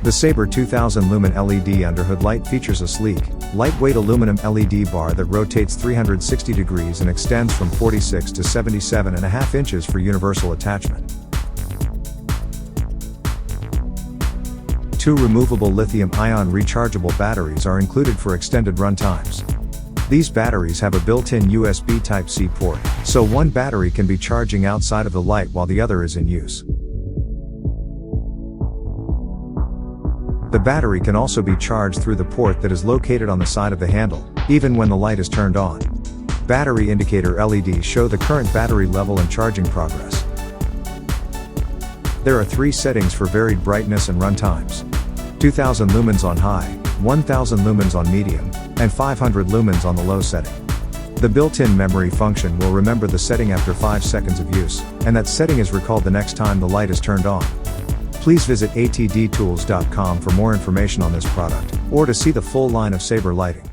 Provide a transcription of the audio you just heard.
The SABER 2000 Lumen LED underhood light features a sleek, lightweight aluminum LED bar that rotates 360 degrees and extends from 46 to 77.5 inches for universal attachment. 2 removable lithium-ion rechargeable batteries are included for extended run times. These batteries have a built-in USB Type-C port, so one battery can be charging outside of the light while the other is in use. The battery can also be charged through the port that is located on the side of the handle, even when the light is turned on. Battery indicator LEDs show the current battery level and charging progress. There are 3 settings for varied brightness and run times: 2000 lumens on high, 1000 lumens on medium, and 500 lumens on the low setting. The built-in memory function will remember the setting after 5 seconds of use, and that setting is recalled the next time the light is turned on. Please visit atdtools.com for more information on this product, or to see the full line of SABER lighting.